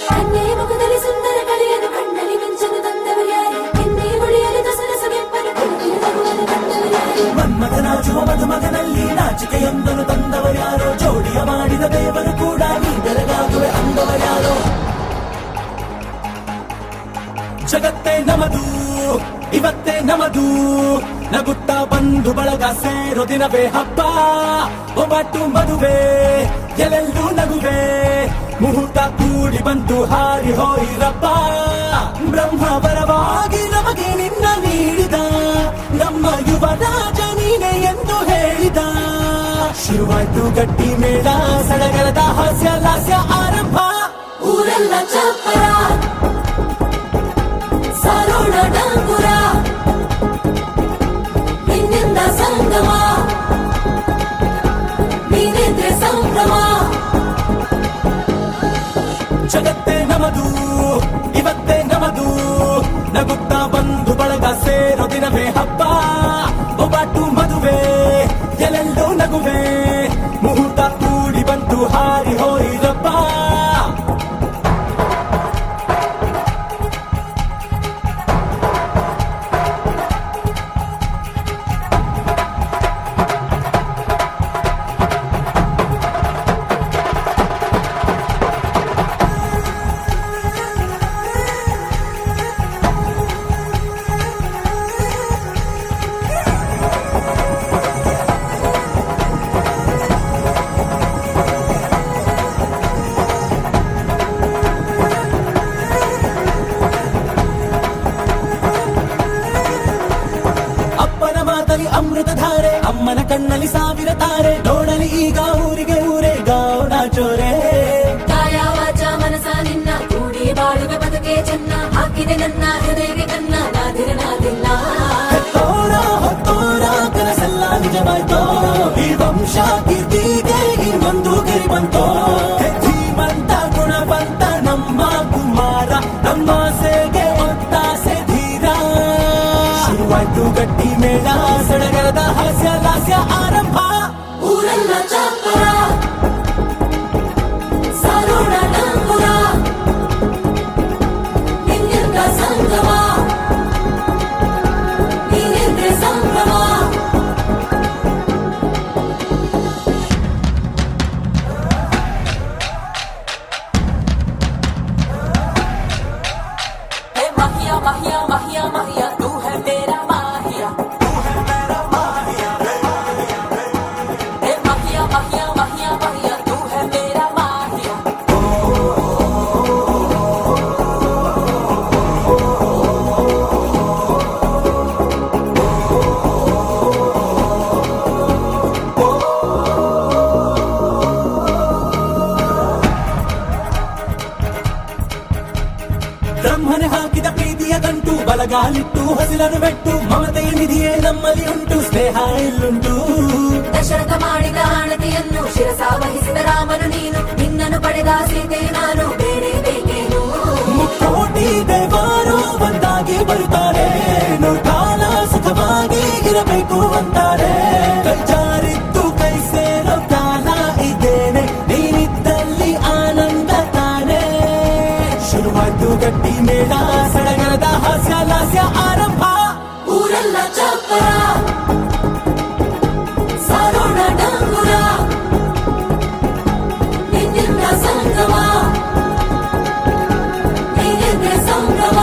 ಕಣ್ಣೇ ಮುಖದಲ್ಲಿ ಸುಂದರ ಕಳೆಯನು ಕಣ್ಣಲ್ಲಿ ಮಿಂಚನು ತಂದವರ್ಯಾರು ಎನ್ನೇ ಹೊಳೆಯಲು ದಸರ ಸಗೆಪ್ಪನು ನಗುವನು ತಂದವರ್ಯಾರು ಮನ್ಮಥನಾಚುವ ಮಧುಮಗನಲ್ಲಿ ನಾಚಿಕೆಯೊಂದನು ತಂದವರ್ಯಾರೋ ಜೋಡಿಯ ಮಾಡಿದ ದೇವರು ಕೂಡ ನೀ ಬೆರಗಾಗುವೆ ಅಂದವರ್ಯಾರೋ ಜಗತ್ತೇ ನಮದು ಇವತ್ತೇ ನಮದು ನಗುತ್ತಾ ಬಂಧು ಬಳಗ ಸೇರೋ ದಿನವೇ ಹಬ್ಬ ಒಬ್ಬಟ್ಟು ಮದುವೆ ಎಲ್ಲೆಲ್ಲೂ ನಗುವೆ ಮುಹೂರ್ತ ಕೂಡಿ ಬಂತು ಹಾರಿ ಹೋಯಿರಪ್ಪ ಬ್ರಹ್ಮ ವರವಾಗಿ ನಮಗೆ ನಿನ್ನ ನೀಡಿದ ನಮ್ಮ ಯುವ ರಾಜ ನೀನೆ ಎಂದು ಹೇಳಿದ ಶುರುವಾಯ್ತು ಗಟ್ಟಿ ಮೇಳ ಸಡಗರದ ಹಾಸ್ಯ ಲಾಸ್ಯ ಆರಂಭ ಊರೆಲ್ಲ ಚಪ್ಪರ ಸಾರೋಣ ಡಂಗುರ ನಿನ್ನಿಂದ ಸಂಗಮ ನೀನೆಂದ್ರೆ ಸಂಭ್ರಮ ಜಗತ್ತೇ ನಮದು ಇವತ್ತೇ ನಮದು ನಗುತ್ತಾ ಬಂಧು ಬಳಗ ಸೇರೋ ದಿನವೇ ಹಬ್ಬ ಒಬ್ಬಟ್ಟು ಮದುವೆ ಎಲ್ಲೆಲ್ಲೂ ನಗುವೆ ಮುಹೂರ್ತ ಕೂಡಿ ಬಂತು ಹಾರಿ ಹೋಯಿರಪ್ಪ ಅಮೃತ ಧಾರೆ ಅಮ್ಮನ ಕಣ್ಣಲ್ಲಿ ಸಾವಿರ ತಾರೆ ನೋಡಲಿ ಈಗ ಊರಿಗೆ ಊರೇ ಗೌಡ ಚೋರೆ ಕಾಯ ವಾಚ ಮನಸ ನಿನ್ನ ಕೂಡಿ ಬಾಳುವೆ ಬದುಕೆ ಚೆನ್ನ ಹಾಕಿದೆ ನನ್ನ ಹೃದಯಕ್ಕೆ ಕನ್ನ ನಾದಿರನಾದಿಲ್ಲ ಹೆತ್ತೋರ ಹೊತ್ತೋರ ಕನಸೆಲ್ಲ ನಿಜವಾಯ್ತೋ ಈ ವಂಶ ಕೀರ್ತಿಗೆ ಇನ್ನೊಂದು ಗಿರಿ ಬಂತೋ ಧೀಮಂತ ಗುಣವಂತ ನಮ್ಮ ಕುಮಾರ ನಮ್ಮ ಸೇಗೆ ಒತ್ತಾಸೆ ಧೀರ ಶುರುವಾಯ್ತು ಗಟ್ಟಿ ಮೇಳ ಸಡಗರದ ಹಾಸ್ಯ ಲಾಸ್ಯ ಆರಂಭ ಊರೆಲ್ಲ ಚಪ್ಪರ ಸಾರೋಣ ಡಂಗುರ ನಿನ್ನಿಂದ ಸಂಗಮ ನೀನೆಂದ್ರೆ ಸಂಭ್ರಮ हे माहिया माहिया माहिया माहिया तू है मेरा माहिया हे माहिया माहिया माहिया माहिया तू है मेरा माहिया ಬ್ರಹ್ಮನೆ ಹಾಕಿದ ಪ್ರೀತಿಯ ಗಂಟು ಬಲಗಾಲಿಟ್ಟು ಹಸಿರನ್ನು ಬೆಟ್ಟು ಮಮತೆಯ ನಿಧಿಯೇ ನಮ್ಮಲ್ಲಿ ಉಂಟು ಸ್ನೇಹ ಇಲ್ಲುಂಟು ದಶರಥ ಮಾಡಿದ ಆಣತಿಯನ್ನು ಶಿರಸ ವಹಿಸಿದ ರಾಮನು ನೀನು ನಿನ್ನನ್ನು ಪಡೆದ ಸೀತೆ ನಾನು ಬೇರೆ ಬೇಕೇನು ಮುಕ್ಕೋಟಿ ದೇವರು ಒಂದಾಗಿ ಬರುತ್ತಾರೆ ಕಾಲ ಸುಖವಾಗಿ ಇರಬೇಕು ಅಂತಾರೆ ಕೈ ಜಾರಿದ್ದು ಕೈ ಸೇರೋ ಕಾಲ ಇದ್ದೇನೆ ನೀನಿದ್ದಲ್ಲಿ ಆನಂದ ತಾನೆ ಶುರುವಾಯ್ತು ಗಟ್ಟಿ ಮೇಳ ಸಡಗರದ ಹಾಸ್ಯ ಲಾಸ್ಯ ಆರಂಭ ಊರೆಲ್ಲ ಚಪ್ಪರ ಸಾರೋಣ ಡಂಗುರ ನಿನ್ನಿಂದ ಸಂಗಮ ನೀನೆಂದ್ರೆ ಸಂಭ್ರಮ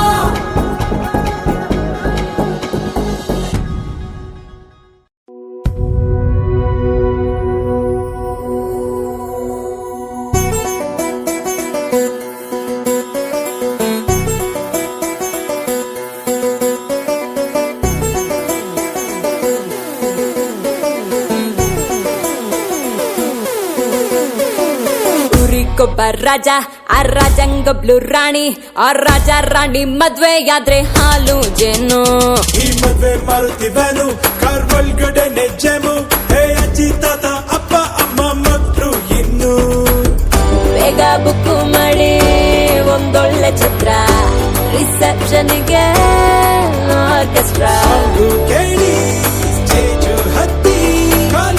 ಊರಿಗೊಬ್ಬ ರಾಜ ಆ ರಾಜಂಗೊಬ್ಳು ರಾಣಿ ಆ ರಾಜ ರಾಣಿ ಮದ್ವೆಯಾದ್ರೆ ಹಾಲು ಜೇನು ಈ ಮದ್ವೆ ಮಾರುತ್ತಿವನು ಕಾರ್ ಒಳಗಡೆ ನೆಜ್ಜೆಮು ಹೇ ಅಜ್ಜಿ ತಾತ ಅಪ್ಪ ಅಮ್ಮ ಮಕ್ಕಳು ಇನ್ನು ಬೇಗ ಬುಕ್ಕು ಮಾಡಿ ಒಂದೊಳ್ಳೆ ಚಿತ್ರ ರಿಸೆಪ್ಷನ್ಗೆ ಆರ್ಕೆಸ್ಟ್ರಾ ಕೇಳಿ ಸ್ಟೇಜು ಹತ್ತಿ ಕಾಲ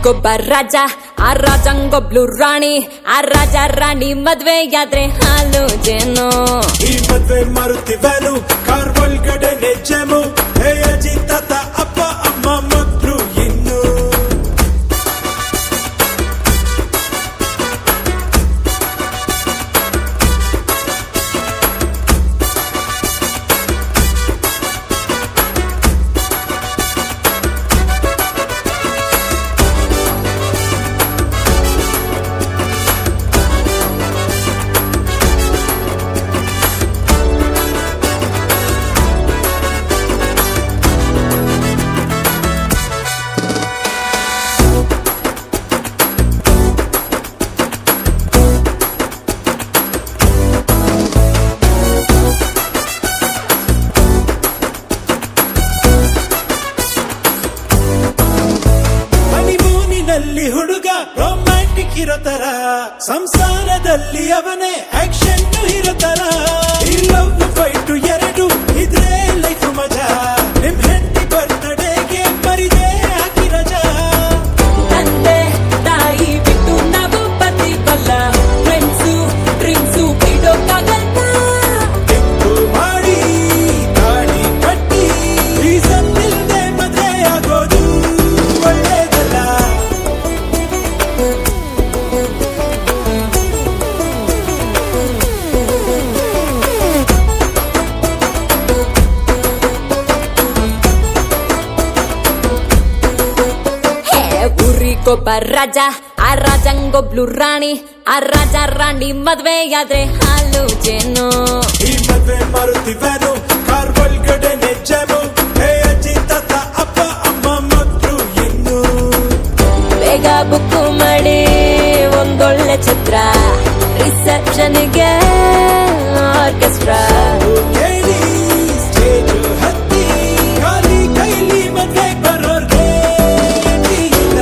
ಊರಿಗೊಬ್ಬ ರಾಜ ಆ ರಾಜಂಗೊಬ್ಳು ರಾಣಿ ಆ ರಾಜ ರಾಣಿ ಮದ್ವೆಯಾದ್ರೆ ಹಾಲು ಜೇನು ಈ ಮದ್ವೆ ಮಾರುತಿ ವ್ಯಾನು ಕಾರ್ ಒಳಗಡೆ ಜಮು ಹೇ ಅಜ್ಜಿ ತಾತ ಅಪ್ಪ ಅಮ್ಮ ಮಕ್ಕಳು ಇನ್ನು ಹನಿಮೂನಿನಲ್ಲಿ ಹುಡುಗ ರೊಮ್ಯಾಂಟಿಕ್ ಇರೋ ತರ ಸಂಸಾರದಲ್ಲಿ ಅವನೇ ಆಕ್ಷನ್ ಇರೋ ತರ ಈ ಲವ್ ಫೈಟ್ ಎರಡು ಇದ್ರೆ ಲೈಫ್ ಮಜಾ ನಿಮ್ ಹೆಂಡತಿ ಬರ್ತ್ಡೇಗೆ ಮರಿದೆ ಹಾಕಿ ರಜಾ ತಂದೆ ತಾಯಿ ಬಿಟ್ಟು ನಾವು ಬಲ್ಲ ಫ್ರೆಂಡ್ಸು ಡ್ರಿಂಕ್ಸು ಬಿಡೋಕ್ಕಾಗಲ್ಲ ತೆಕ್ಕು ಮಾಡಿ ಗಾಡಿ ಕಟ್ಟಿ ರೀಸನ್ ಇಲ್ದೆ ಮದ್ವೆ ಆಗೋದು ಒಳ್ಳೇದಲ್ಲ ಹೇ ಊರಿಗೊಬ್ಬ ರಾಜ ಆ ರಾಜಂಗೊಬ್ಳು ರಾಣಿ ಆ ರಾಜ ರಾಣಿ ಮದ್ವೆಯಾದ್ರೆ ಹಾಲು ಜೇನು ಈ ಮದ್ವೆ ಮಾರುತಿ ವ್ಯಾನು ಕಾರ್ ಒಳಗಡೆ ಜಮು ಹೇ ಅಜ್ಜಿ ತಾತ ಅಪ್ಪ ಅಮ್ಮ ಮಕ್ಕಳು ಇನ್ನು ಬೇಗ ಬುಕ್ ಮಾಡಿ ಒಂದೊಳ್ಳೆ ಛತ್ರ ರಿಸೆಪ್ಷನ್ಗೆ ಆರ್ಕೆಸ್ಟ್ರಾ ಕೇಳಿ ಸ್ಟೇಜ್ ಹತ್ತಿ ಖಾಲಿ ಕೈಲಿ ಮದ್ವೆ ಬರೋರ್ಗೆ ಇಲ್ಲ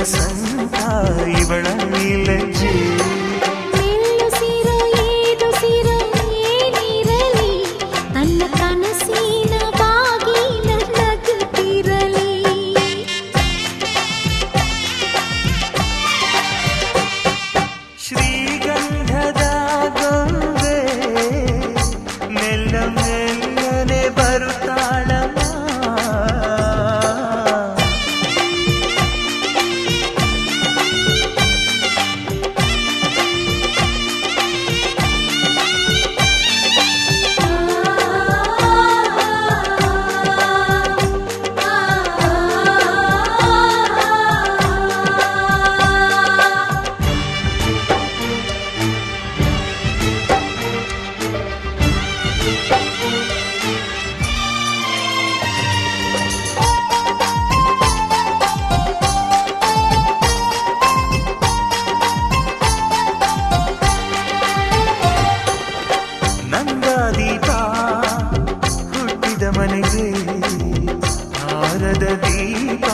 ವಸಂತ ಇವಳ ಲಜ್ಜೆ ನನ್ನ ಕನಸಿನ ಬಾಗಿಲ ನಗುತ್ತಿರಲಿ ಶ್ರೀಗಂಧದ ಗೊಂಬೆ ಮೆಲ್ಲ ಮೆಲ್ಲನೆ ಬರುತ್ತಾಳಮ್ಮ ನಂದಾದೀಪ ಹುಟ್ಟಿದ ಮನೆಗೆ ಹಾರದ ದೀಪ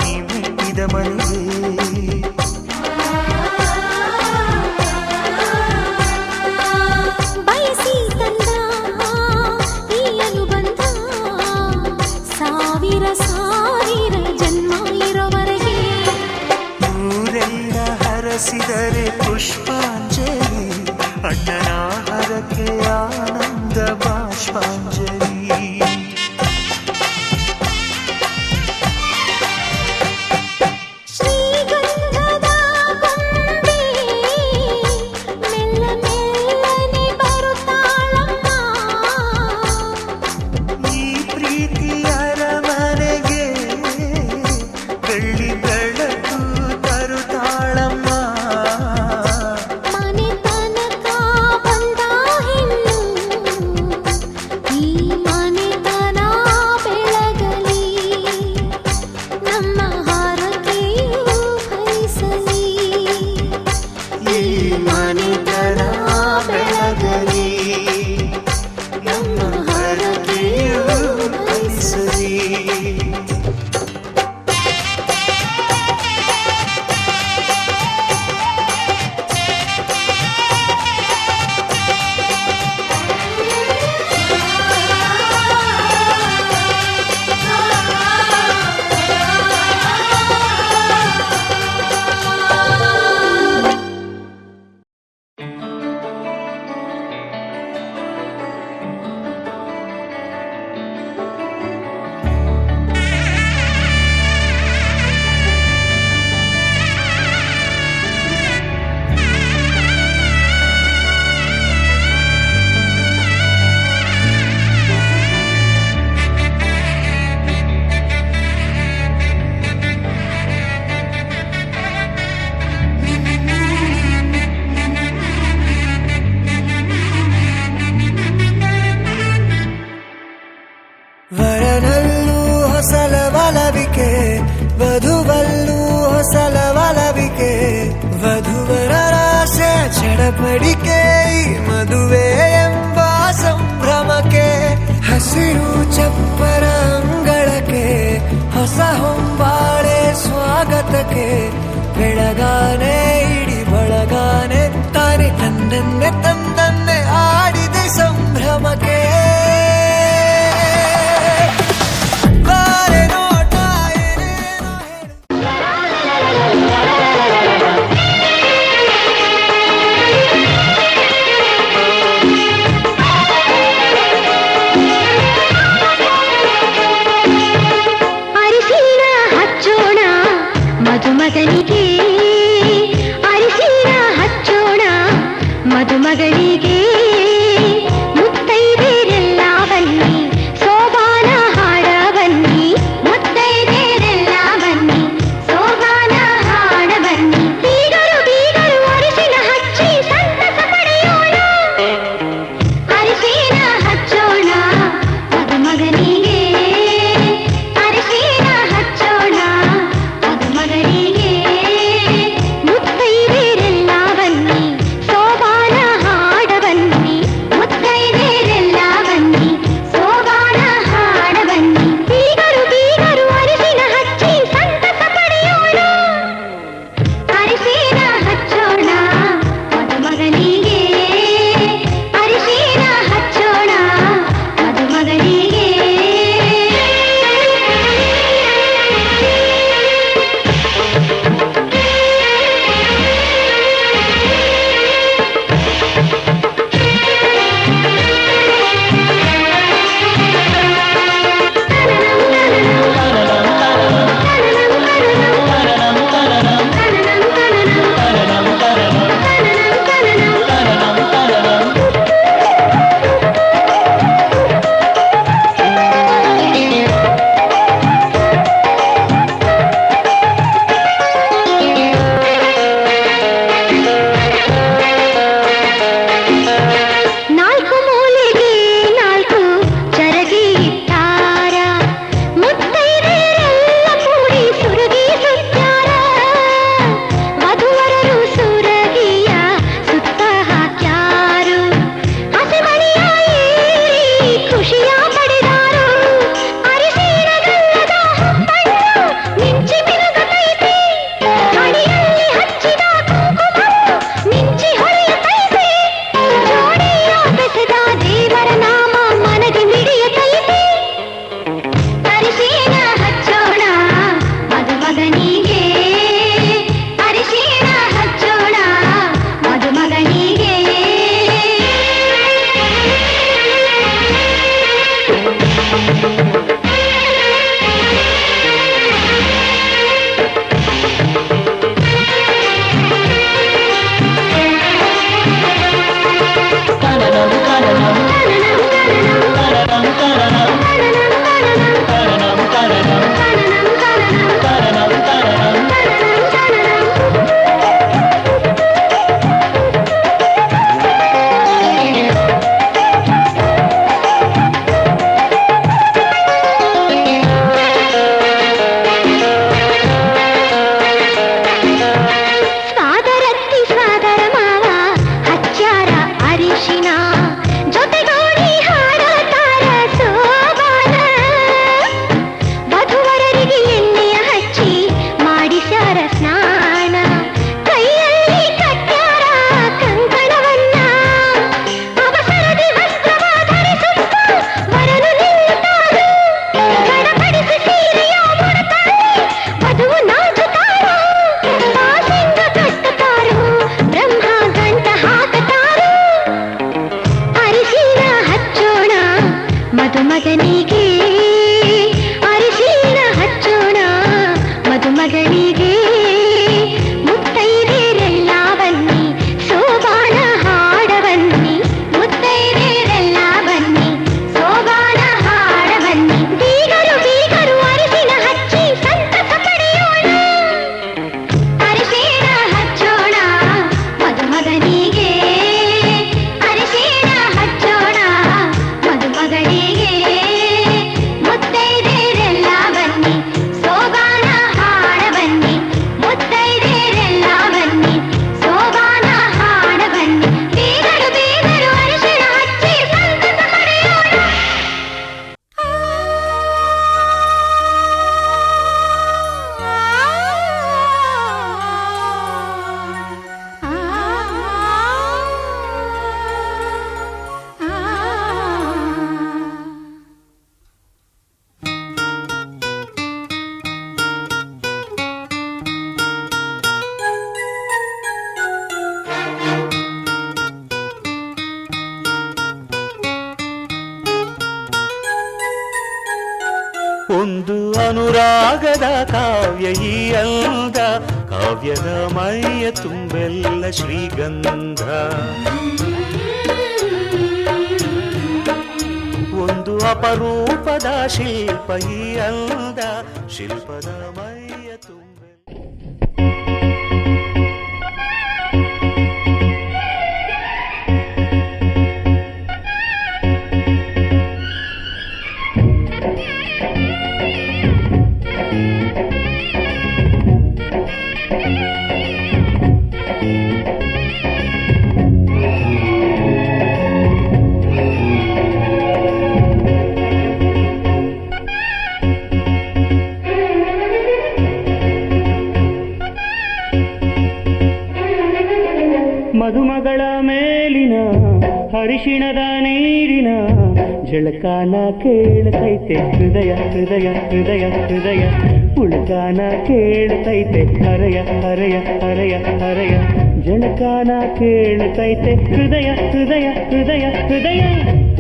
ನೀ ಮೆಟ್ಟಿದ ಮನೆಗೆ ಬಯಸಿ ತಂದ ಈ ಅನುಬಂಧ ಸಾವಿರ ಸಾವಿರ ಜನ್ಮ ಇರೋವರೆಗೆ ಊರೆಲ್ಲ ಹರಸಿದರೆ ಪುಷ್ಪಾಂಜಲಿ ಅಣ್ಣನ ಹರಕೆ ಆನಂದ ಬಾಷ್ಪಾಂಜಲಿ ಶ್ರೀಗಂಧದ ಗೊಂಬೆ ಮೆಲ್ಲ ಮೆಲ್ಲನೆ ಬರುತ್ತಾಳಮ್ಮ ಈ ಪ್ರೀತಿಯ ಅರಮನೆಗೆ ಬೆಳ್ಳಿ ಬೆಳಕು ತರುತ್ತಾಳಮ್ಮ ಮನೆ ತನಕ ಬಂದ ಹೆಣ್ಣು ಈ ಮನೆತನ ಬೆಳಗಲಿ ನಮ್ಮ ಹಾರಕೆಯು ಫಲಿಸಲಿ ಈ ಮನೆತನ ಬೆಳಗಲಿ ನಮ್ಮ ಹರಕೆಯು ಫಲಿಸಲಿ ವರನಲ್ಲೂ ಹೊಸಲ ಒಲವಿಕೆ ವಧುವಲ್ಲೂ ಹೊಸಲ ಒಲವಿಕೆ ವಧುವರರಾಸೆ ಚಡಪಡಿಕೆ ಈ ಮದುವೆ ಎಂಬ ಸಂಭ್ರಮಕ್ಕೆ ಹಸಿರು ಚಪ್ಪರ ಅಂಗಳಕ್ಕೆ ಹೊಸ ಹೊಂಬಾಳೆ ಸ್ವಾಗತಕ್ಕೆ ಬೆಳಗಾನೆ ಇಡಿ ಬಳಗಾನೆ ತಾನೆ ತನ್ನನ್ನೇ ತಂದನ್ನೇ ಆಡಿದೆ ಸಂಭ್ರಮಕ್ಕೆ ಬಾರೆ ನೋಟ ಏನೇನೋ ಹೇಳು. ಅರಿಶಿನ ಹಚ್ಚೋಣ ಮದುಮಗನಿಗೆ ಅರಿಶಿನ ಹಚ್ಚೋಣ ಮದುಮಗಳಿಗೆ ಮುತ್ತೈದೆರೆಲ್ಲ ಬನ್ನಿ ಸೋಬಾನ ಹಾಡ ಬನ್ನಿ ಮುತ್ತೈದೆರೆಲ್ಲ ಬನ್ನಿ ಸೋಬಾನ ಹಾಡ ಬನ್ನಿ ಬೀಗರು ಬೀಗರು ಅರಿಶಿನ ಹಚ್ಚಿ ಸಂತಸ ಪಡೆಯೋಣ ಅರಿಶಿನ ಹಚ್ಚೋಣ ಮದುಮಗನಿಗೆ ಅರಿಶಿನ ಹಚ್ಚೋಣ ಮದುಮಗನಿಗೆ ಮುತ್ತೈದೆರೆಲ್ಲ ಬನ್ನಿ ಸೋಬಾನ ಹಾಡ ಅನುರಾಗದ ಕಾವ್ಯ ಈ ಅಂದ, ಕಾವ್ಯದ ಮೈಯ ತುಂಬೆಲ್ಲ ಶ್ರೀಗಂಧ. ಒಂದು ಅಪರೂಪದ ಶಿಲ್ಪ ಈ ಅಂದ, ಶಿಲ್ಪದ ಮೈಯ ತುಂಬೆಲ್ಲ. ಮದುಮಗಳ ಮೇಲಿನ ಹರಿಶಿಣದ ನೀರಿನ ಜಳಕಾನ ಕೇಳ್ತೈತೆ ಹೃದಯ ಹೃದಯ ಹೃದಯ ಹೃದಯ, ಉಳಕಾನ ಕೇಳ್ತೈತೆ ಹರೆಯ ಹರೆಯ ಹರೆಯ ಹರೆಯ, ಜಳಕಾನ ಕೇಳ್ತೈತೆ ಹೃದಯ ಹೃದಯ ಹೃದಯ ಹೃದಯ,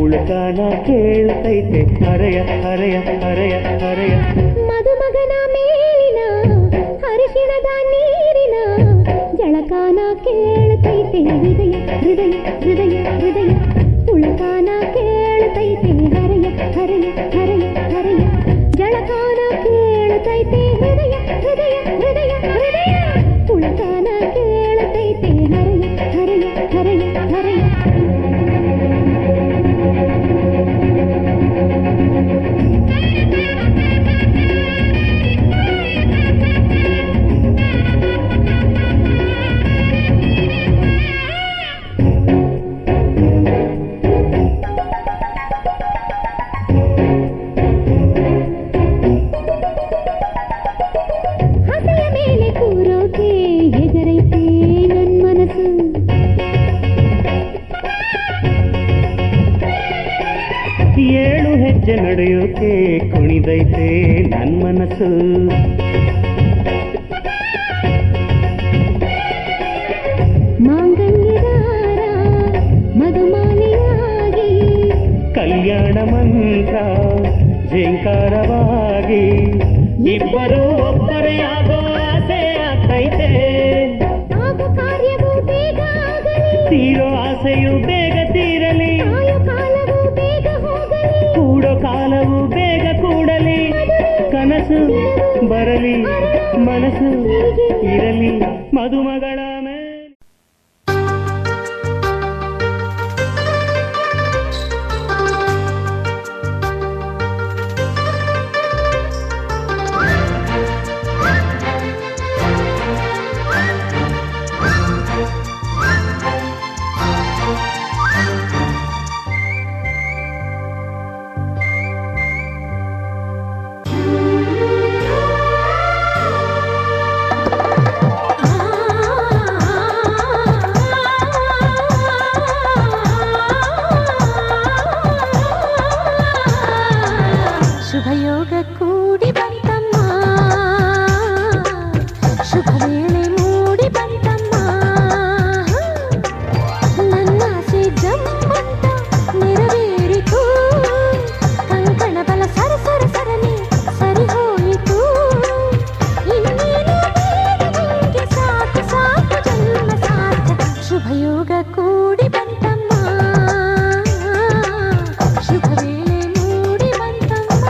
ಉಳಕಾನ ಕೇಳ್ತೈತೆ ಹರೆಯ ಹರೆಯ ಹರೆಯ ಹರೆಯ. ಮದುಮಗನ ಮೇಲಿನ ಹರಿಶಿಣದ ನೀರಿನ ಜಳಕಾನ ಕೇಳ್ತೈತೆ ಹೃದಯ ಹೃದಯ ಹೃದಯ ಹೃದಯ, ಉಳಕಾನ ಕೇಳ್ತೈತೆ ಹರೆಯ ಹರೆಯ ಹರೆಯ ಹರೆಯ, ಜಳಕಾನ ಕೇಳ್ತೈತೆ ಹೃದಯ ಹೃದಯ ಹೃದಯ ಹೃದಯ, ಉಳಕಾನ ಕೇಳ್ತೈತೆ ಹರೆಯ ಹರೆಯ ಹರೆಯ ಹರೆಯ. ಏಳು ಹೆಜ್ಜೆ ನಡೆಯೋಕೆ ಕುಣಿದೈತೆ ನನ್ ಮನಸ್ಸು, ಮಾಂಗಲ್ಯದಾರ ಮಧುಮಾಲಿಯಾಗಿ ಕಲ್ಯಾಣ ಮಂತ್ರ ಝೇಂಕಾರವಾಗಿ, ಇಬ್ಬರು ಒಬ್ಬರೇ ಆಗೋ ಆಸೆ ಆಗ್ತೈತೆ, ಆಗೋ ಕಾರ್ಯವೂ ಬೇಗ ಆಗಲಿ, ತೀರೋ ಆಸೆಯು ಬೇಗ ತೀರಲಿ, ಆಯೋ ಕಾಲವೂ ಬೇಗ ಹೋಗಲಿ, ಕೂಡೋ ಕಾಲವು ಬೇಗ ಕೂಡಲಿ, ಕನಸು ಬರಲಿ ಮನಸ್ಸು ಇರಲಿ ಮದುಮಗಳ ಮೇಲೆ. ಶುಭಯೋಗ ಕೂಡಿ ಬಂತಮ್ಮ, ಶುಭ ವೇಳೆ ಮೂಡಿ ಬಂತಮ್ಮ, ನನ್ನ ಆಸೆ ಜಮ್ಮಂತ ನೆರವೇರಿತು, ಕಂಕಣ ಬಲ ಸರ ಸರ ಸರನೆ ಸರಿ ಹೋಯಿತು, ಇನ್ನೇನು ನನಗೆ ಸಾಕು ಸಾಕು ಜನ್ಮ ಸಾರ್ಥಕ. ಶುಭಯೋಗ ಕೂಡಿ ಬಂತಮ್ಮ, ಶುಭ ವೇಳೆ ಮೂಡಿ ಬಂತಮ್ಮ.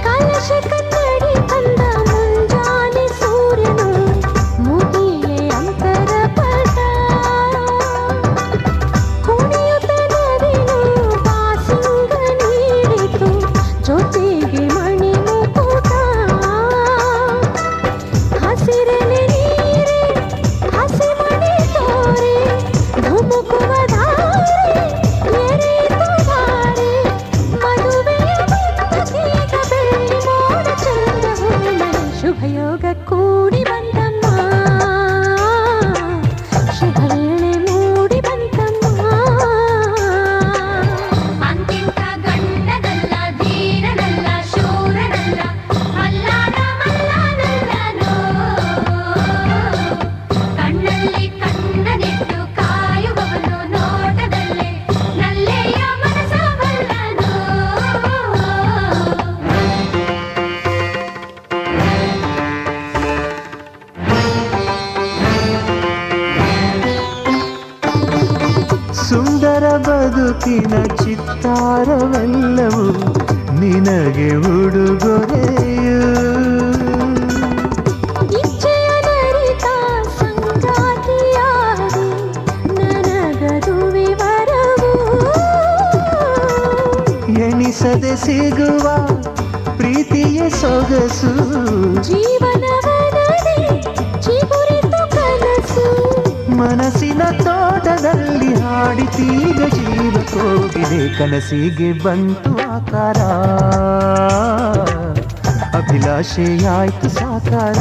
ಕಲಶ ಕನ್ನಡಿ ತಂದ ಮುಂಜಾನೆ ಸೂರ್ಯನು ಮುಗಿಲೆ ಅಂತರ ಪಟ, ಕುಣಿಯುತ್ತ ನವಿಲು ಬಾಸಿಂಗ ನೀಡಿತು ಜೊತೆಗೆ ಮಣಿ ಮುಕುಟ, ಹಸಿರೆಲೆ ನೀರೆ ಹಸಿ ಮಣಿ ತೋರೆ ಧುಮುಕುವ ಧಾರೆ ಎರೆಯಿತು ಧಾರೆ, ಮದುವೆಯ ಮುತ್ತುಗೀಗ ಬೆಳ್ಳಿ ಮೋಡ ಚಂದ ಹೂಮಳೆ. ಶುಭಯೋಗ ಕೂಡಿ ಬಂತಮ್ಮ, ಶುಭ ವೇಳೆ ಮೂಡಿ ಬಂತಮ್ಮ. ಬದುಕಿನ ಚಿತ್ತಾರವೆಲ್ಲವೂ ನಿನಗೆ ಉಡುಗೊರೆಯು. ಇಚ್ಛೆಯ ನರಿತ ಸಂಗಾತಿಯಾಗಿ ನನಗದು ವಿವರವು. ಎಣಿಸದೆ ಸಿಗುವ ಪ್ರೀತಿಯ ಸೊಗಸು, ಜೀವನವನದಿ ಚಿಗುರಿತು ಕನಸು. ಮನಸ್ಸಿನ ತೋಟದಲ್ಲಿ ಹಾಡಿತೀಗ ಜೀವ ಕೋಗಿದೆ. ಕನಸಿಗೆ ಬಂತು ಆಕಾರ, ಅಭಿಲಾಷೆಯಾಯ್ತು ಸಾಕಾರ.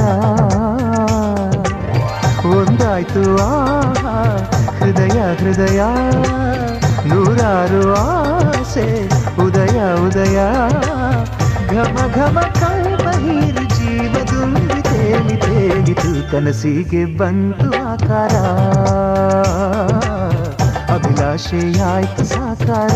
ಒಂದಾಯ್ತು ಆಹಾ ಹೃದಯ ಹೃದಯ, ನೂರಾರು ಆಸೆ ಉದಯ ಉದಯ. ಘಮ ಘಮ ಕಲ್ಪ ಹೀರಿ ಜೀವ ತುಂಬಿ ತೇಲಿ ತೇಲಿತು. ಕನಸಿಗೆ ಬಂತು ಆಕಾರ, ಅಭಿಲಾಷೆಯಾಯ್ತು ಸಾಕಾರ.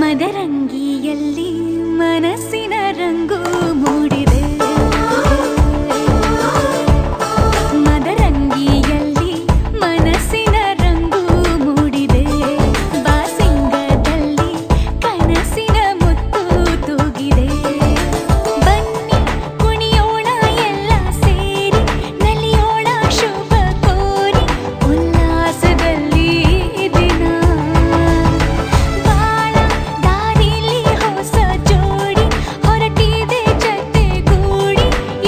ಮದರಂಗಿಯಲ್ಲಿ ಮನಸ್ಸಿನ ರಂಗು ಮೂಡಿದೆ. ಮದರಂಗಿಯಲ್ಲಿ ಮನಸ್ಸಿನ ರಂಗು ಮೂಡಿದೆ. ಬಾಸಿಂಗದಲ್ಲಿ ಕನಸಿನ ಮುತ್ತು ತೂಗಿದೆ. ಬನ್ನಿ ಕುಣಿಯೋಣ ಎಲ್ಲ ಸೇರಿ, ನಲಿಯೋಣ ಶುಭ ಕೋರಿ ಉಲ್ಲಾಸದಲ್ಲಿ ದಿನ. ಬಾಳ ದಾರಿಲಿ ಹೊಸ ಜೋಡಿ ಹೊರಟಿದೆ ಜೊತೆಗೂಡಿ,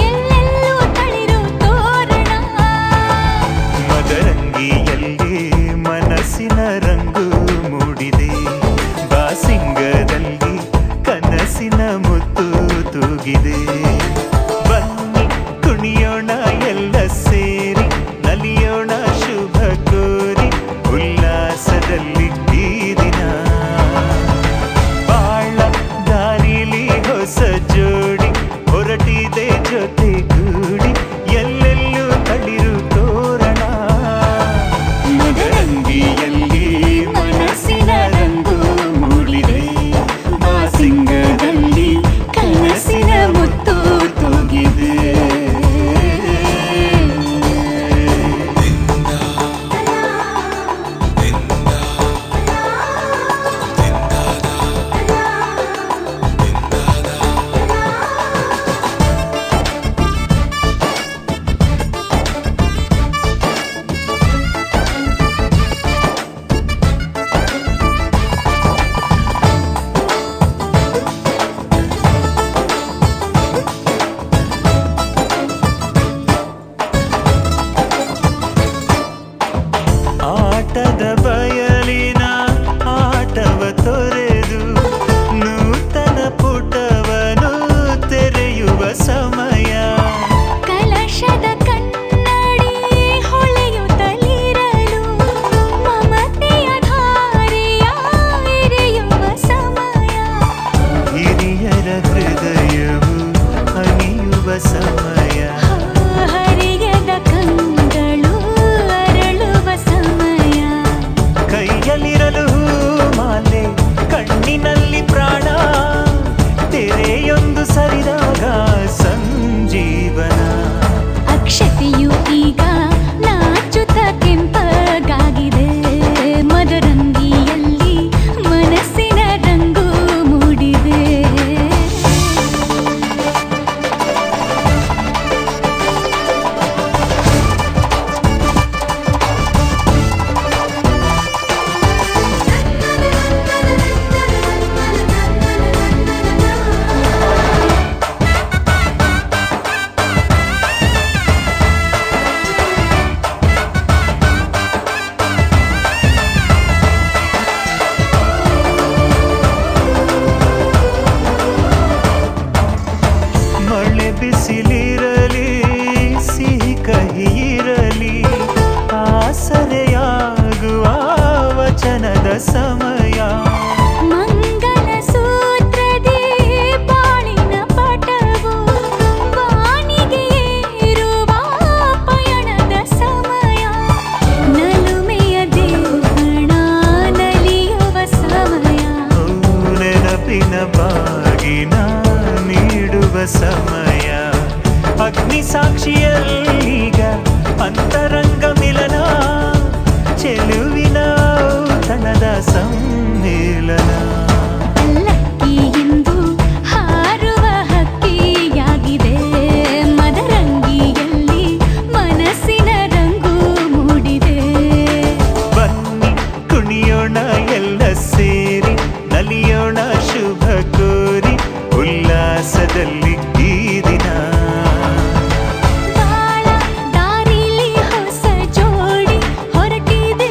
ಎಲ್ಲೆಲ್ಲೂ ತಳಿರು ತೋರಣ. ಮದರಂಗಿಯಲ್ಲಿ ಮನಸ್ಸಿನ ರಂಗು ಮೂಡಿದೆ. ಬಾಸಿಂಗದಲ್ಲಿ ಕನಸಿನ ಮುತ್ತು ತೂಗಿದೆ. ಬನ್ನಿ ಕುಣಿಯೋಣ ಎಲ್ಲ ಸೇರಿ, ನಲಿಯೋಣ ಶುಭ ಕೋರಿ ಉಲ್ಲಾಸದಲ್ಲಿ ಈ ದಿನ. ಬಾಳ ದಾರಿಲಿ ಹೊಸ ಜೋಡಿ ಹೊರಟಿದೆ ಜೊತೆಗೂಡಿ, ಎಲ್ಲೆಲ್ಲೂ ತಳಿರು ತೋರಣ. ಮದರಂಗಿಯಲ್ಲಿ ಮನಸ್ಸಿನ ರಂಗು ಮೂಡಿದೆ. ಬಾಸಿಂಗದಲ್ಲಿ ಕನಸಿನ ಮುತ್ತು ತೂಗಿದೆ. ಆಟದ ಬಯಲಿನ ಆಟವ ತೊರೆದು ನೂತನ ಪುಟವನು ತೆರೆಯುವ ಸಮಯ. ಕಲಶದ ಕನ್ನಡಿ ಹೊಳೆಯುತ್ತಲಿರಲು, ಮಮತೆಯ ಧಾರೆಯ ಎರೆಯುವ ಸಮಯ. ಹಿರಿಯರ ಹೃದಯವು ಹನಿಯುವ ಸಮಯ. ಹರಿಯದ ಕಂಗಳು ಅರಳುವ ಸಮಯ. ಕೈಯಲ್ಲಿರಲು ಮಾಲೆ, ಕಣ್ಣಿನಲ್ಲಿ ಪ್ರಾಣ. ತೆರೆಯೊಂದು ಸರಿದಾಗ ಸಂಜೀವನ. ಅಕ್ಷತೆಯು ಈಗ ನಾಚುತ್ತ ಕೆಂಪಗಾಗಿದೆ. ಮದರಂಗಿಯಲ್ಲಿ ಮನಸ್ಸಿನ ರಂಗು ಮೂಡಿದೆ. ಸಮಯ. ಮಂಗಲ ಸೂತ್ರದಿ ಬಾಳಿನ ಪಟವು ಬಾನಿಗೆ ಏರುವ ಪಯಣದ ಸಮಯ. ನಲುಮೆಯ ದೇವಣ ನಲಿಯುವ ಸಮಯ. ನೆನಪಿನ ಬಾಗಿನ ನೀಡುವ ಸಮಯ. ಅಗ್ನಿ ಸಾಕ್ಷಿಯಲ್ಲೀಗ ಅಂತರಂಗ ಮಿಲನ, ಚೆಲುವಿನ ಔತಣದ ಸಮ್ಮಿಲನ. ಲಕ್ಕಿ ಎಂದು ಹಾರುವ ಹಕ್ಕಿಯಾಗಿದೆ, ಮದರಂಗಿಯಲ್ಲಿ ಮನಸ್ಸಿನ ರಂಗು ಮೂಡಿದೆ. ಬನ್ನಿ ಕುಣಿಯೋಣ ಎಲ್ಲ ಸೇರಿ, ನಲಿಯೋಣ ಶುಭ ಕೋರಿ ಉಲ್ಲಾಸದಲ್ಲಿ ಈ ದಿನ. ಬಾಳ ದಾರಿಲಿ ಹೊಸ ಜೋಡಿ ಹೊರಟಿದೆ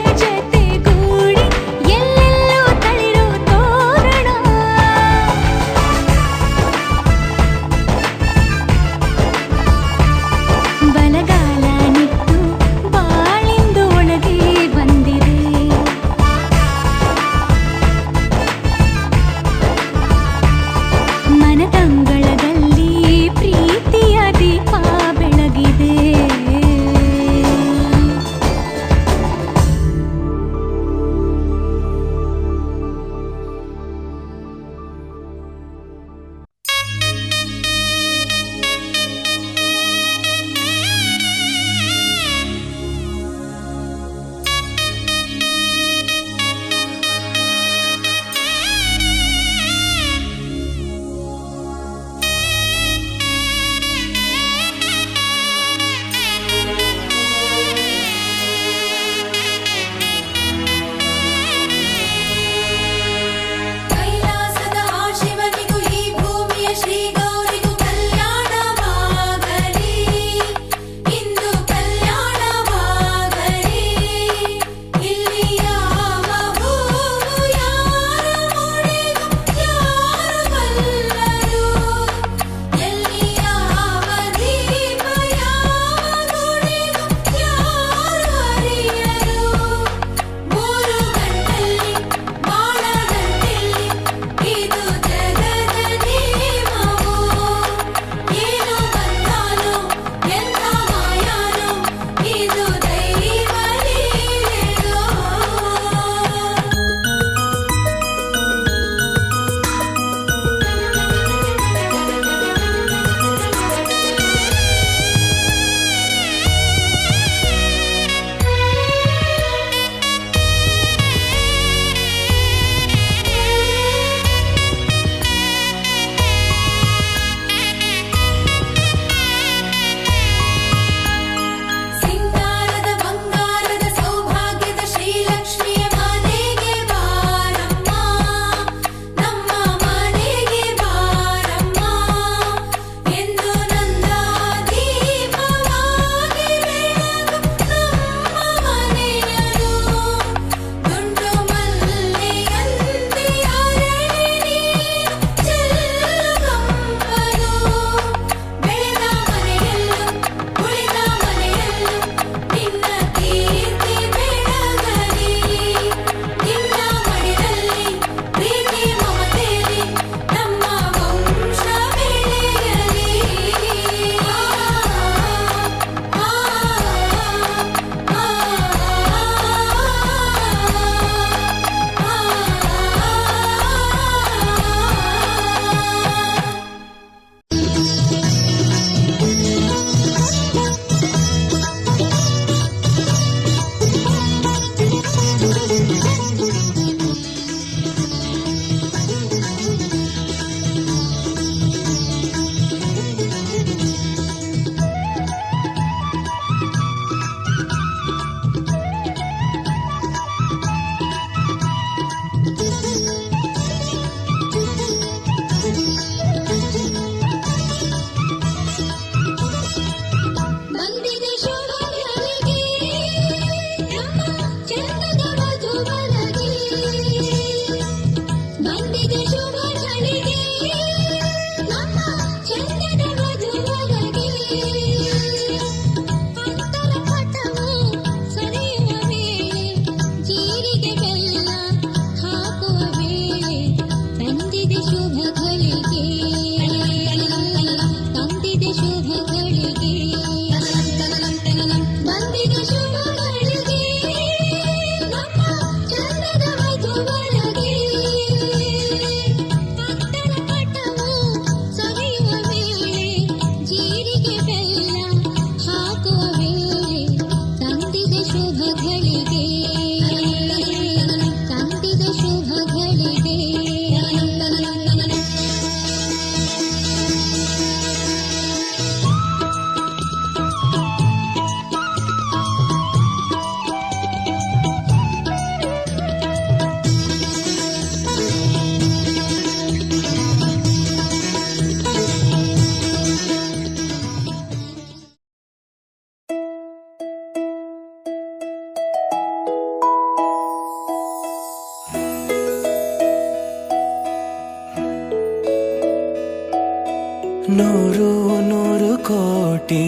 ನೂರು ನೂರು ಕೋಟಿ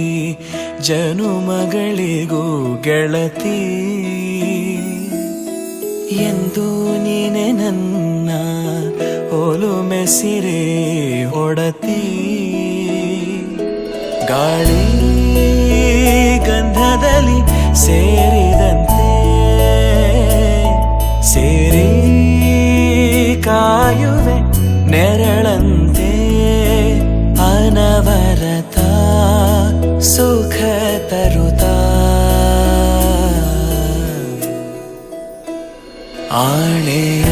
ಜನುಮಗಳಿಗೂ ಗೆಳತಿ ಎಂದು ನೀನೆ ನನ್ನ ಒಲುಮೆ ಸಿರೆ ಒಡತಿ ಗಾಳಿ ಗಂಧದಲ್ಲಿ ಸೇರಿದಂತೆ ಸೇರಿ ಕಾಯುವೆ ನೆರಳಂತೆ ಅನವರತ ಸುಖ ತರುತ್ತಾ ಆಣೆಯ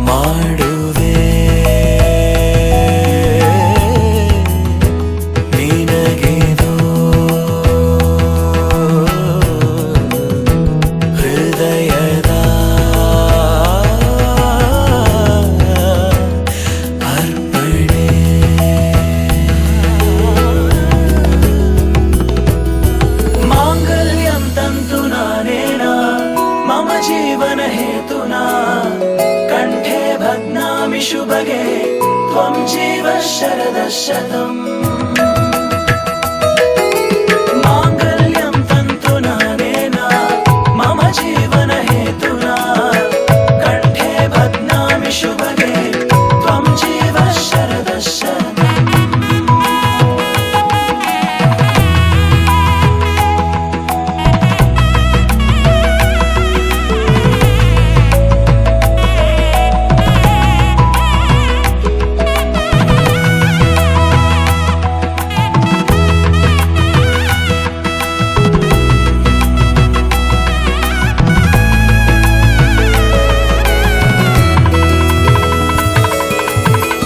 ಮಾಡುವೆ ನಿನಗೆದೋ ಹೃದಯದ ಅರ್ಪಣೆ ಮಾಂಗಲ್ಯಂ ತಂತು ನಾನೇನಾ ಮಮ ಜೀವನ ಹೇತುನಾ ಕಂಠೆ ಭಗ್ನಾಮಿ ಶುಭಗೆ ತ್ವಂ ಜೀವ ಶರದ ಶತಂ ಮಾಂಗಲ್ಯಂ ತಂತು ನಾನೇನಾ ಮಮ ಜೀವನ ಹೇತುನಾ ಕಂಠೆ ಭಗ್ನಾಮಿ ಶುಭಗೆ ತ್ವಂ ಜೀವ ಶರದ ಶತಂ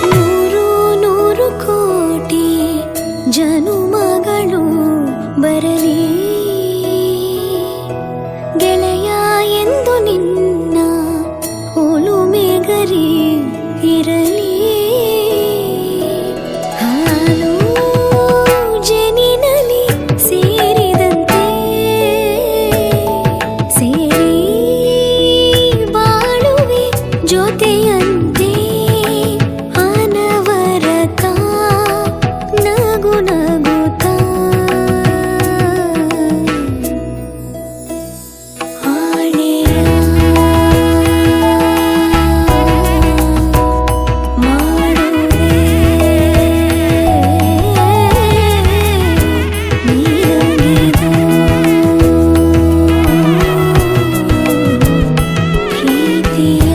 ನೂರು ನೂರು ಕೋಟಿ ಜನುಮಗಳು ಬರಲಿ ಗೆಳೆಯ ಎಂದು ನಿನ್ನ ಒಲುಮೆಗರಿ ಇರಲಿ ಹಾಲು ಜೇನಿನಲ್ಲಿ ಸೇರಿದಂತೆ ಸೇರಿ ಬಾಳುವೆ ಜೊತೆಯಂತೆ ಅನವರತ ನಗು ನಗುತ್ತಾ ಆಣೆಯ ಮಾಡುವೆ ನೀರಗಿದು ಪ್ರೀತಿಯ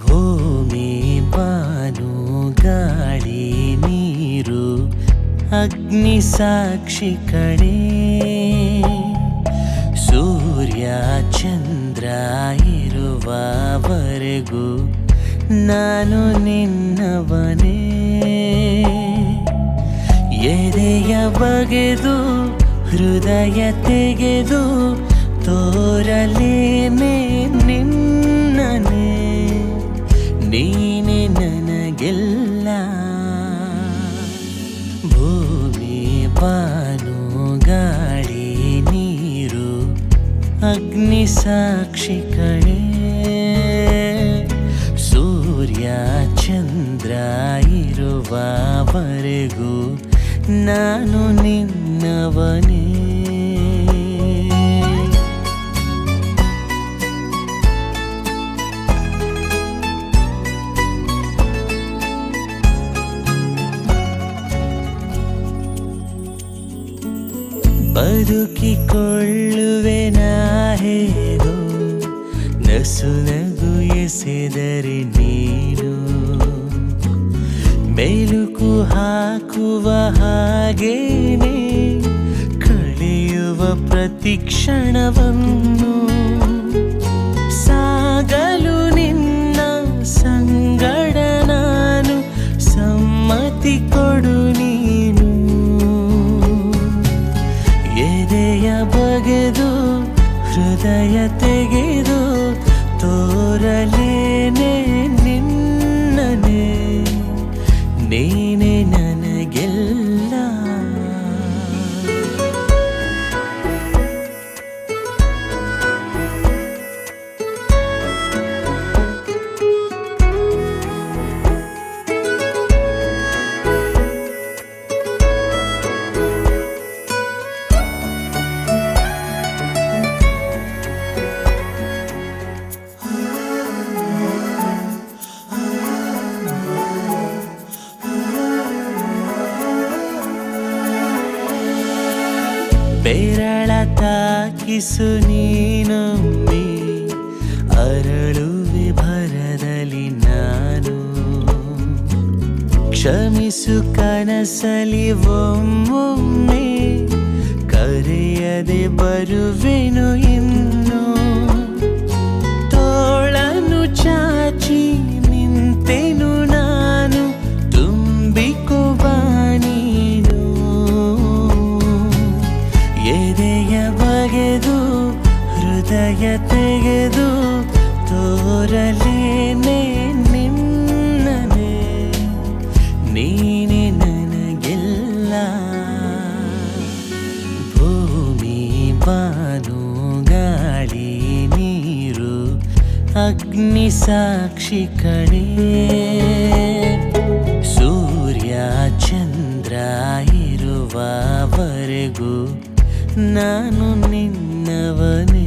ಭೂಮಿ ಬಾನು ಗಾಳಿ ನೀರು ಅಗ್ನಿ ಸಾಕ್ಷಿ ಕಣೆ ಸೂರ್ಯ ಚಂದ್ರ ಇರುವವರೆಗೂ ನಾನು ನಿನ್ನವನೇ ಎದೆಯ ಬಗೆದು ಹೃದಯ ತೆಗೆದು ತೋರಲೇನೆ ನಿನ್ನನೆ ನೀನೆ ನನಗೆಲ್ಲ ಭೂಮಿ ಬಾನು ಗಾಳಿ ನೀರು ಅಗ್ನಿ ಸಾಕ್ಷಿ ಕಣೆ ಸೂರ್ಯ ಚಂದ್ರ ಇರುವವರೆಗೂ ನಾನು ನಿನ್ನವನೇ ಬದುಕಿಕೊಳ್ಳುವೆ ನಾ ಹೇಗೋ ನಸು ನಗು ಎಸೆದರೆ ನೀನು ಮೆಲುಕು ಹಾಕುವ ಹಾಗೇನೆ ಕಳೆಯುವ ಪ್ರತಿ ಕ್ಷಣವನ್ನು ಸಾಗಲು ನಿನ್ನ ಸಂಗಡ ನಾನು ಸಮ್ಮತಿ ಕೊಡು ನೀನು ಎದೆಯ ಬಗೆದು ಹೃದಯ ತೆಗೆದು ತೋರಲೇನೆ ನಿನ್ನನೆ ನೀನೆ ನನಗೆಲ್ಲ ಬೆರಳ ತಾಕಿಸು ನೀನೊಮ್ಮೆ ಅರಳುವೆ ಭರದಲ್ಲಿ ನಾನು ಕ್ಷಮಿಸು ಕನಸಲಿ ಒಮ್ಮೊಮ್ಮೆ ಕರೆಯದೆ ಬರುವೆನು ಇನ್ನು ತೋಳನು ಚಾಚಿ ನಿಂತೆನು ನಾನು ತುಂಬಿಕುವ ನೀನು ಎದೆಯ ಬಗೆದು ಹೃದಯ ತೆಗೆದು ತೋರಲೇನೆ ನಿನ್ನನೆ ನೀನೆ ನನಗೆಲ್ಲ ಭೂಮಿ ಬಾನು ಗಾಳಿ ನೀರು ಅಗ್ನಿ ಸಾಕ್ಷಿ ಕಣೆ ಸೂರ್ಯ ಚಂದ್ರ ಇರುವವರೆಗೂ ನಾನು ನಿನ್ನವನೇ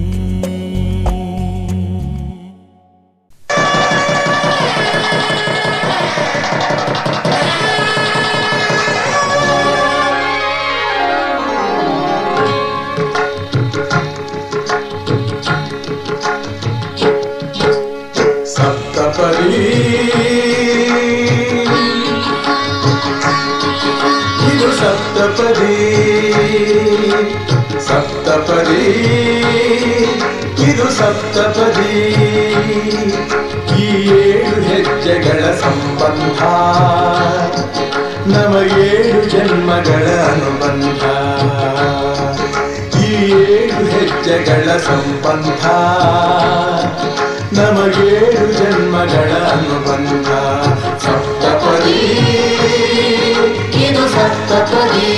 ಸಪ್ತಪದಿ ಇದು ಸಪ್ತಪದಿ ಸಪ್ತಪದಿ ಇದು ಸಪ್ತಪದಿ ಈ 7 ಹೆಜ್ಜೆಗಳ ಸಂಬಂಧ ನಮಗೇಳು ಜನ್ಮಗಳ ಅನುಬಂಧ ಈ 7 ಹೆಜ್ಜೆಗಳ ಸಂಬಂಧ ನಮಗೇಳು ಜನ್ಮಗಳ ಅನುಬಂಧ ಸಪ್ತಪದಿ ಇದು ಸಪ್ತಪದಿ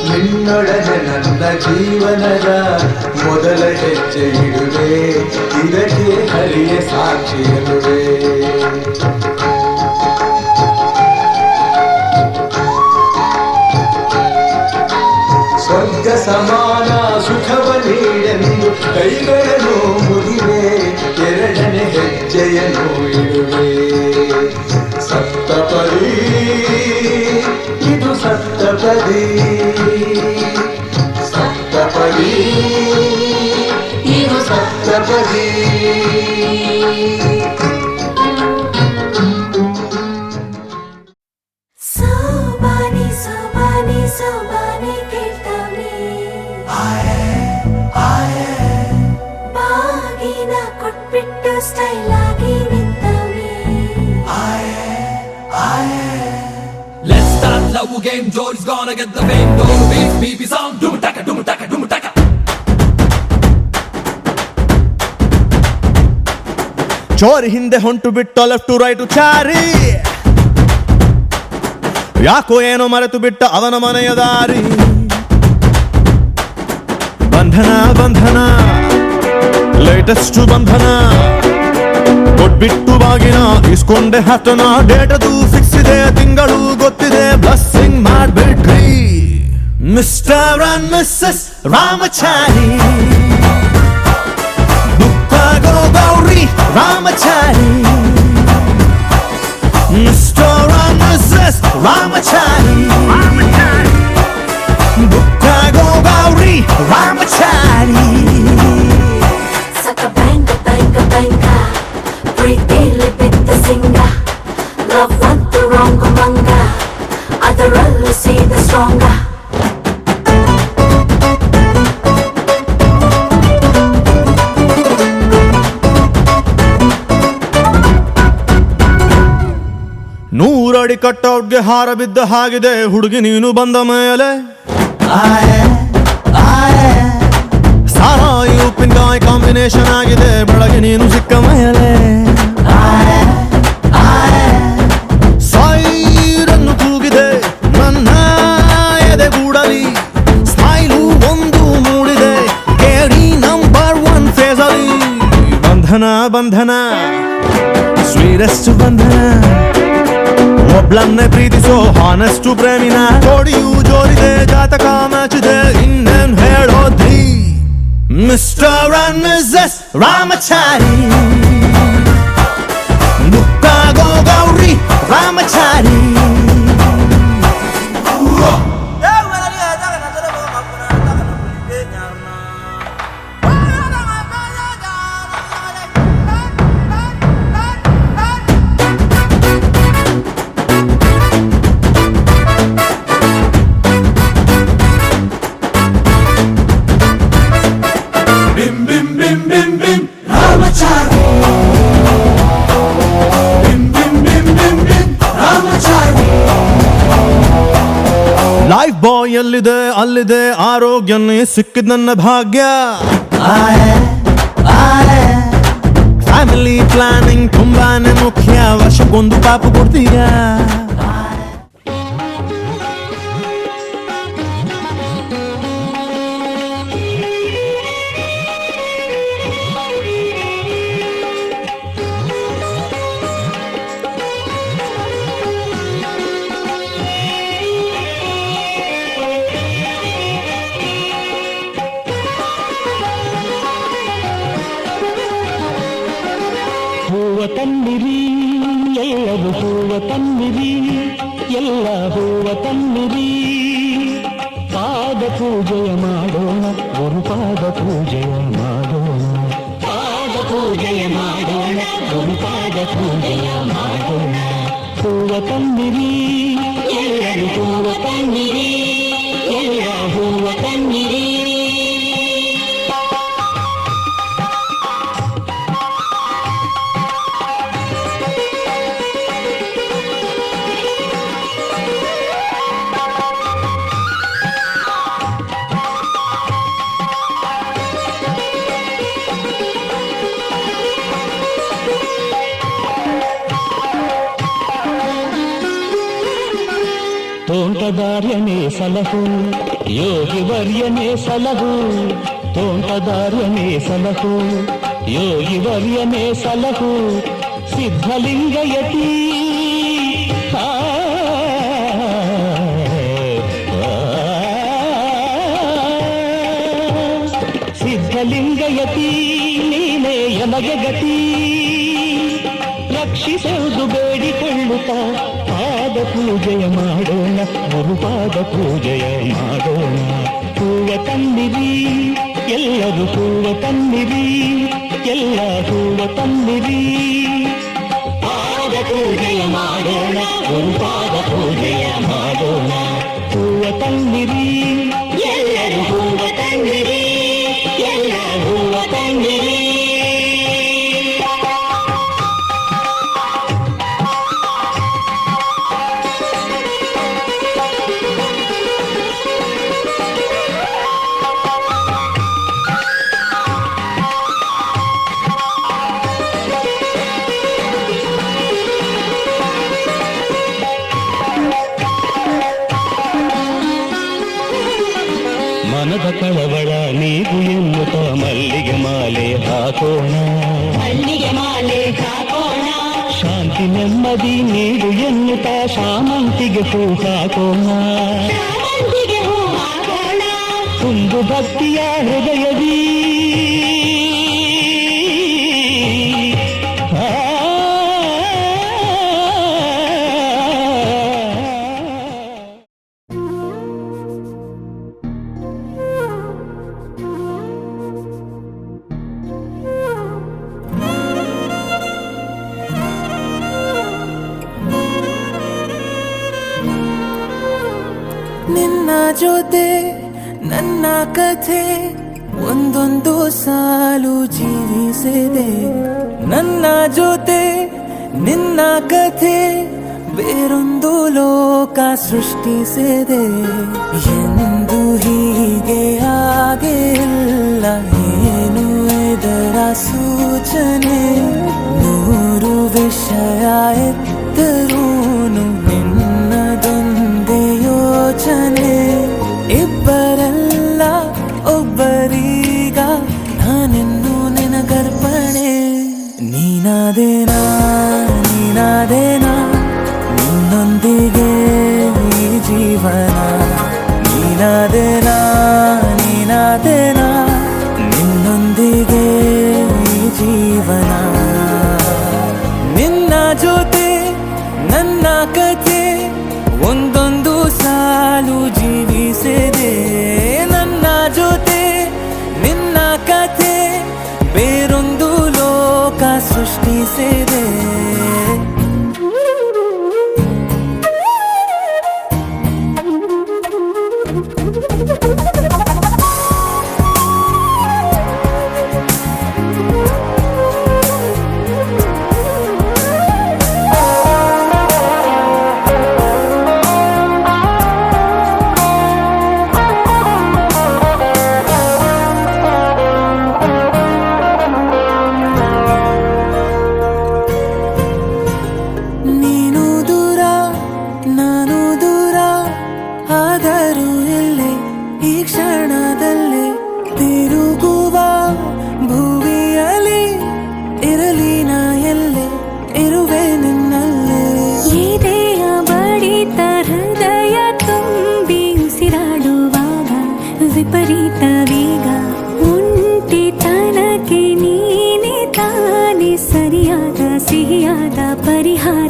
ನಿನ್ನೊಡನೆ ನನ್ನ ಜೀವನದ ಮೊದಲ ಹೆಜ್ಜೆ ಇಡುವೆ ಇದಕ್ಕೆ ಹರಿಯ ಸಾಕ್ಷಿ ಎನ್ನುವೆ ಸ್ವರ್ಗ ಸಮಾನ ಸುಖವ ನೀಡೆಂದು ಕೈಗಳನ್ನು ಮುಗಿವೆ ಎರಡನೇ ಹೆಜ್ಜೆಯನ್ನು ಇಡುವೆ ಸಪ್ತಪದಿ ಇದು ಸಪ್ತಪದಿ ಸಪ್ತಪದಿ ಇದು ಸಪ್ತಪದಿ ಸೋಬಾನೆ ಸೋಬಾನೆ ಸೋಬಾನೆ ಕೇಳ್ತಾನೆ ಬಾಗಿನ ಕೊಟ್ಬಿಟ್ಟು ಸ್ಟೈಲ್ ಆಗಿ ನಿಂತವನೆ Let's start love game, Jody's gonna get the fame. Don't beat BB sound, doom taka, doom taka, doom taka. ಚೋರಿ ಹಿಂದೆ ಹೊಂಟು ಬಿಟ್ಟು ಲೆಫ್ಟ್ ಟು ರೈಟ್ ಚಾರಿ ಯಾಕೋ ಏನೋ ಮರೆತು ಬಿಟ್ಟ ಅವನ ಮನೆಯ ದಾರಿ. ಬಂಧನ ಬಂಧನ ಲೇಟೆಸ್ಟ್ ಬಂಧನ, ಕೊಟ್ಬಿಟ್ಟು ಬಾಗಿನ ಇಸ್ಕೊಂಡೆ ಹತ್ತನ. ಡೇಟದು ಫಿಕ್ಸ್ ಇದೆ, ತಿಂಗಳು ಗೊತ್ತಿದೆ, ಬ್ಲಸ್ಸಿಂಗ್ ಮಾಡ್ಬಿಟ್ರಿ ಮಿಸ್ಟರ್ ಅಂಡ್ ಮಿಸ್ಸಸ್ ರಾಮಚಾರಿ. ದುಃಖಗೋ Gauri Ramachari, mister and missus Ramachari. ದುಃಖಗೋ Gauri Ramachari. Saka banga banga banga, ಪ್ರೀತಿಲಿ ಬಿದ್ದ ಸಿಂಗ. Love ಅಂತ wrong ಮಂಗ, ಅದರಲ್ಲೂ ಸೀದ ಸ್ಟ್ರಾಂಗ. ನೂರಡಿ ಕಟ್ಔಟ್ಗೆ ಹಾರ ಬಿದ್ದ ಹಾಗಿದೆ ಹುಡುಗಿ ನೀನು ಬಂದ ಮೇಲೆ. ಸಾರಾಯಿ ಉಪ್ಪಿನಕಾಯಿ ಕಾಂಬಿನೇಷನ್ ಆಗಿದೆ ಬೆಳಗ್ಗೆ ನೀನು ಸಿಕ್ಕ ಮೇಲೆ. ಸೈರನ್ನು ತೂಗಿದೆ ನನ್ನ ಎದೆಗೂಡಲಿ, ಸ್ಮೈಲು ಒಂದು ಮೂಡಿದೆ ಕೇಳಿ ನಂಬರ್ 1 ಫೇಸಲ್ಲಿ. ಬಂಧನ ಬಂಧನ ಸ್ವೀರೆಸ್ಟ್ ಬಂಧನ, ಒಬ್ಳನ್ನೇ ಪ್ರೀತಿಸೋ ಹಾನೆಸ್ಟು ಪ್ರೇಮಿನ. ಜೋಡಿಯು ಜೋರಿದೆ, ಜಾತಕ ಮ್ಯಾಚಿದೆ, ಇನ್ನೇನ್ ಹೇಳೋದ್ರಿ ಮಿಸ್ಟರ್ ಅಂಡ್ ಮಿಸ್ಸಸ್ ರಾಮಚಾರಿ. ದುಃಖಗೋ Gauri Ramachari. Bim bim bim bim bim Ramachari. Bim bim bim bim bim Ramachari. Lifebuoy ಎಲ್ಲಿದೆ ಅಲ್ಲಿದೆ ಆರೋಗ್ಯನೇ ಸಿಕ್ಕಿದ ನನ್ನ ಭಾಗ್ಯ. ಫ್ಯಾಮಿಲಿ ಪ್ಲಾನಿಂಗ್ ತುಂಬಾನೇ ಮುಖ್ಯ, ವರ್ಷಕ್ಕೊಂದು ಪಾಪ ಕೊಡ್ತೀಯಾ. ಹೂವ ತನ್ನಿರಿ ಎಲ್ಲರೂ ಹೂವ ತನ್ನಿರಿ, ಎಲ್ಲ ಹೂವ ತನ್ನಿರಿ. ಪಾದ ಪೂಜೆಯ ಮಾಡೋಣ, ಗುರುಪಾದ ಪೂಜೆಯ ಮಾಡೋಣ. ಪಾದ ಪೂಜೆಯ ಮಾಡೋಣ, ಗುರುಪಾದ ಪೂಜೆಯ ಮಾಡೋಣ. ಹೂವ ತನ್ನಿರಿ ಎಲ್ಲರೂ ಹೂವ ತನ್ನಿರಿ, ಎಲ್ಲ ಹೂವ ತನ್ನಿರಿ. ತೋಂಟದಾರ್ಯನೇ ಸಲಹು, ಯೋಗಿ ವರ್ಯನೇ ಸಲಹು. ತೋಂಟದಾರ್ಯನೇ ಸಲಹು, ಯೋಗಿ ವರ್ಯನೇ ಸಲಹು. ಸಿದ್ಧಲಿಂಗಯತಿ ಸಿದ್ಧಲಿಂಗಯತಿ ನೀನೇ ಯಮಗೆ ಗತಿ. ರಕ್ಷಿಸುವುದು ಬೇಡಿಕೊಳ್ಳುತ್ತ ಪಾದ ಪೂಜೆಯ ಮಾಡೋಣ, ಗುರುಪಾದ ಪೂಜೆಯ ಮಾಡೋಣ. ಹೂವ ತನ್ನಿರಿ ಎಲ್ಲರೂ ಹೂವ ತನ್ನಿರಿ, ಎಲ್ಲ ಹೂವ ತನ್ನಿರಿ. ಪಾದ ಪೂಜೆಯ ಮಾಡೋಣ, ಗುರುಪಾದ ಪೂಜೆಯ ಮಾಡೋಣ. ಹೂವ ತನ್ನಿರಿ ಎಲ್ಲರೂ ಹೂವ ತನ್ನಿರಿ, ಎಲ್ಲ ಹೂವ ತನ್ನಿರಿ. ಮನದ ಕಳವಳ ನೀಗು ಎನ್ನುತ್ತ ಮಲ್ಲಿಗೆ ಮಾಲೆ ಹಾಕೋಣ, ಮಲ್ಲಿಗೆ ಮಾಲೆ ಹಾಕೋಣ, ಶಾಂತಿ ನೆಮ್ಮದಿ ನೀಡು ಎನ್ನುತ್ತ ಶಾಮಂತಿಗೆ ಹೂ ಹಾಕೋಣ, ಶಾಮಂತಿಗೆ ಹೂ ಹಾಕೋಣ, ತುಂಬು ಭಕ್ತಿಯ ಹೃದಯದಿ ನಿನ್ನ ಜೊತೆ ನನ್ನ ಕಥೆ ಒಂದೊಂದು ಸಾಲು ಜೀವಿಸಿದೆ, ನನ್ನ ಜೊತೆ ನಿನ್ನ ಕಥೆ ಬೇರೊಂದು ಲೋಕ ಸೃಷ್ಟಿಸಿದೆ. ಎಂದು ಹೀಗೆ ಆಗಿಲ್ಲ, ಏನು ಇದರ ಸೂಚನೆ, ನೂರು ವಿಷಯ ಎತ್ತರೂನು ನಿನ್ನದೊಂದೇ ಯೋಚನೆ. ಇಬ್ಬರಲ್ಲ ಒಬ್ಬರೀಗ ನಾನಿನ್ನು ನಿನಗರ್ಪಣೆ. ನೀನಾದೇನಾ ನೀನಾದೇನಾ ನಿನ್ನೊಂದಿಗೆ ಈ ಜೀವನ, ನೀನಾದೇನಾ ನೀನಾದೇನಾ ನಿನ್ನೊಂದಿಗೆ ಈ ಜೀವನ. ನಿನ್ನ ಜೊತೆ ನನ್ನ ಕಥೆ ಒಂದೊಂದು ಸಾಲು ಜೀವಿಸಿದೆ, ನನ್ನ ಜೊತೆ ನಿನ್ನ ಕಥೆ ಬೇರೊಂದು ಲೋಕ ಸೃಷ್ಟಿಸಿದೆ. ವಿಪರೀತ ವೇಗ ಒಂಟಿತನಕ್ಕೆ ನೀನೆ ತಾನೆ ಸರಿಯಾದ ಸಿಹಿಯಾದ ಪರಿಹಾರ.